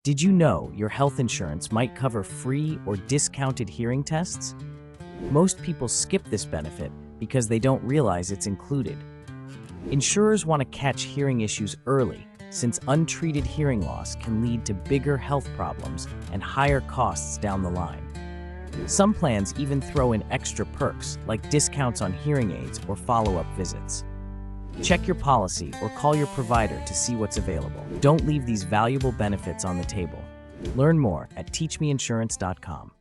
Did you know your health insurance might cover free or discounted hearing tests? Most people skip this benefit because they don't realize it's included. Insurers want to catch hearing issues early, since untreated hearing loss can lead to bigger health problems and higher costs down the line. Some plans even throw in extra perks like discounts on hearing aids or follow-up visits. Check your policy or call your provider to see what's available. Don't leave these valuable benefits on the table. Learn more at teachmeinsurance.com.